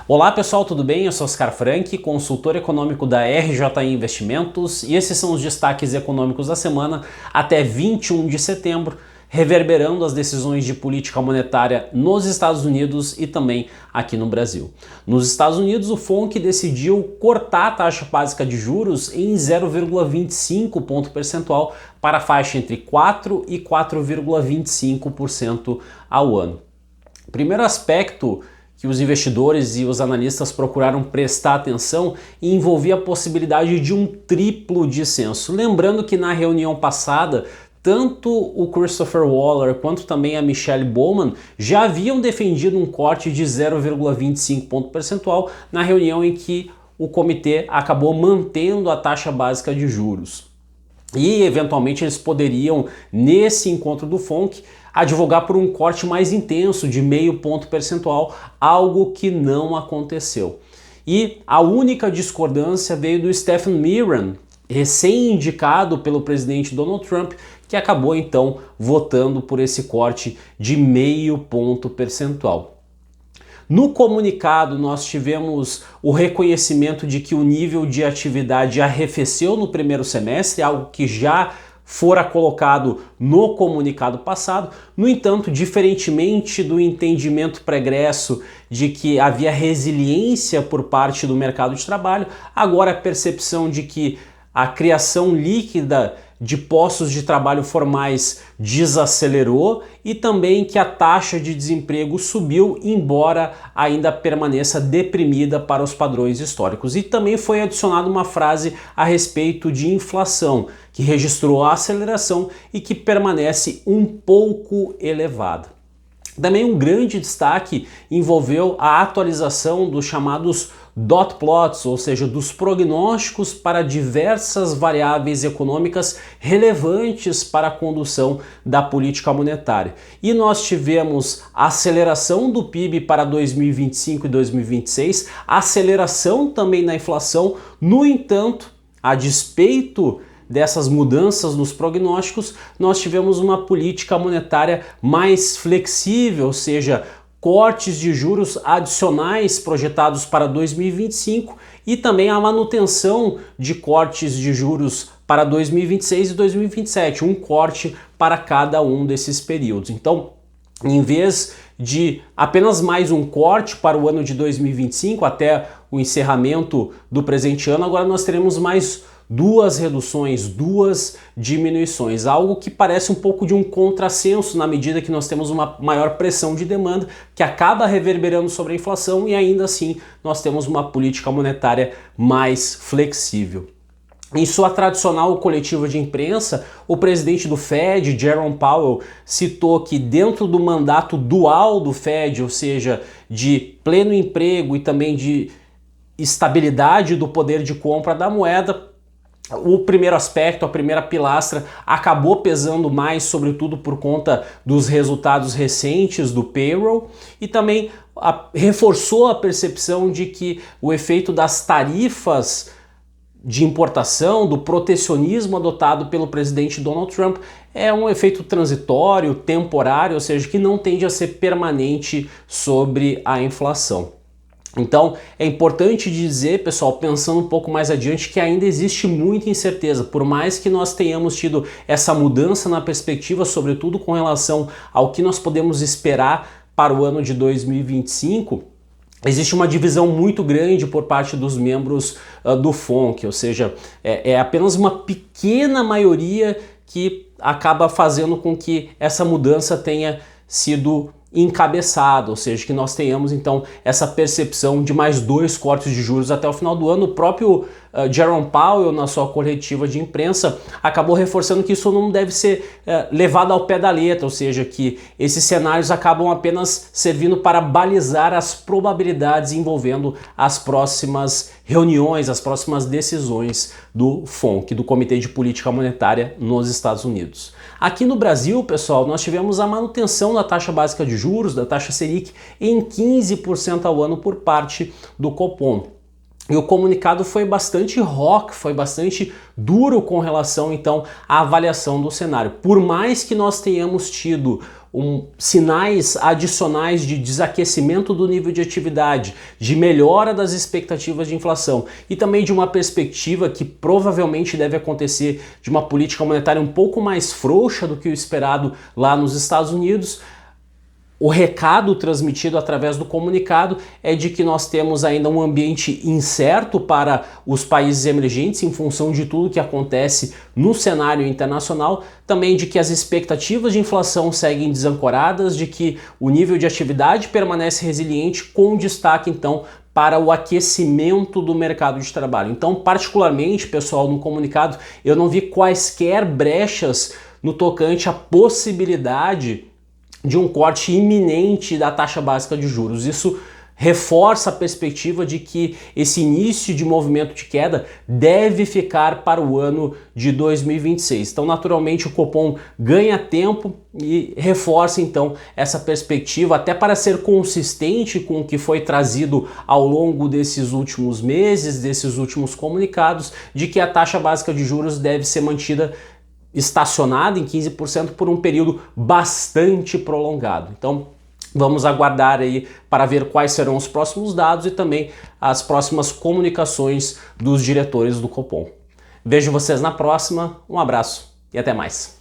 Olá pessoal, tudo bem? Eu sou Oscar Frank, consultor econômico da RJI Investimentos, e esses são os destaques econômicos da semana até 21 de setembro, reverberando as decisões de política monetária nos Estados Unidos e também aqui no Brasil. Nos Estados Unidos, o FONC decidiu cortar a taxa básica de juros em 0,25 ponto percentual para a faixa entre 4% e 4,25% ao ano. Primeiro aspecto que os investidores e os analistas procuraram prestar atenção e envolvia a possibilidade de um triplo descenso. Lembrando que na reunião passada, tanto o Christopher Waller quanto também a Michelle Bowman já haviam defendido um corte de 0,25 ponto percentual na reunião em que o comitê acabou mantendo a taxa básica de juros. E eventualmente eles poderiam, nesse encontro do FONC, advogar por um corte mais intenso de meio ponto percentual, algo que não aconteceu. E a única discordância veio do Stephen Miran, recém-indicado pelo presidente Donald Trump, que acabou então votando por esse corte de meio ponto percentual. No comunicado, nós tivemos o reconhecimento de que o nível de atividade arrefeceu no primeiro semestre, algo que já fora colocado no comunicado passado. No entanto, diferentemente do entendimento pregresso de que havia resiliência por parte do mercado de trabalho, agora a percepção de que a criação líquida de postos de trabalho formais desacelerou e também que a taxa de desemprego subiu, embora ainda permaneça deprimida para os padrões históricos. E também foi adicionada uma frase a respeito de inflação, que registrou a aceleração e que permanece um pouco elevada. Também um grande destaque envolveu a atualização dos chamados dot plots, ou seja, dos prognósticos para diversas variáveis econômicas relevantes para a condução da política monetária. E nós tivemos a aceleração do PIB para 2025 e 2026, aceleração também na inflação. No entanto, a despeito dessas mudanças nos prognósticos, nós tivemos uma política monetária mais flexível, ou seja, cortes de juros adicionais projetados para 2025 e também a manutenção de cortes de juros para 2026 e 2027, um corte para cada um desses períodos. Então, em vez de apenas mais um corte para o ano de 2025 até o encerramento do presente ano, agora nós teremos mais duas reduções, duas diminuições, algo que parece um pouco de um contrassenso na medida que nós temos uma maior pressão de demanda que acaba reverberando sobre a inflação e ainda assim nós temos uma política monetária mais flexível. Em sua tradicional coletiva de imprensa, o presidente do Fed, Jerome Powell, citou que dentro do mandato dual do Fed, ou seja, de pleno emprego e também de estabilidade do poder de compra da moeda, o primeiro aspecto, a primeira pilastra, acabou pesando mais, sobretudo por conta dos resultados recentes do payroll e também reforçou a percepção de que o efeito das tarifas de importação, do protecionismo adotado pelo presidente Donald Trump é um efeito transitório, temporário, ou seja, que não tende a ser permanente sobre a inflação. Então é importante dizer, pessoal, pensando um pouco mais adiante, que ainda existe muita incerteza. Por mais que nós tenhamos tido essa mudança na perspectiva, sobretudo com relação ao que nós podemos esperar para o ano de 2025, existe uma divisão muito grande por parte dos membros do FONC, ou seja, é apenas uma pequena maioria que acaba fazendo com que essa mudança tenha sido encabeçado, ou seja, que nós tenhamos então essa percepção de mais dois cortes de juros até o final do ano. O próprio Jerome Powell, na sua coletiva de imprensa, acabou reforçando que isso não deve ser levado ao pé da letra, ou seja, que esses cenários acabam apenas servindo para balizar as probabilidades envolvendo as próximas reuniões, as próximas decisões do FONC, do Comitê de Política Monetária nos Estados Unidos. Aqui no Brasil, pessoal, nós tivemos a manutenção da taxa básica de juros, da taxa Selic, em 15% ao ano por parte do Copom. E o comunicado foi bastante rock, foi bastante duro com relação então à avaliação do cenário. Por mais que nós tenhamos tido sinais adicionais de desaquecimento do nível de atividade, de melhora das expectativas de inflação e também de uma perspectiva que provavelmente deve acontecer de uma política monetária um pouco mais frouxa do que o esperado lá nos Estados Unidos, o recado transmitido através do comunicado é de que nós temos ainda um ambiente incerto para os países emergentes em função de tudo que acontece no cenário internacional, também de que as expectativas de inflação seguem desancoradas, de que o nível de atividade permanece resiliente, com destaque então para o aquecimento do mercado de trabalho. Então, particularmente, pessoal, no comunicado eu não vi quaisquer brechas no tocante à possibilidade de um corte iminente da taxa básica de juros. Isso reforça a perspectiva de que esse início de movimento de queda deve ficar para o ano de 2026. Então, naturalmente, o Copom ganha tempo e reforça então essa perspectiva, até para ser consistente com o que foi trazido ao longo desses últimos meses, desses últimos comunicados, de que a taxa básica de juros deve ser mantida estacionada em 15% por um período bastante prolongado. Então, vamos aguardar aí para ver quais serão os próximos dados e também as próximas comunicações dos diretores do Copom. Vejo vocês na próxima, um abraço e até mais.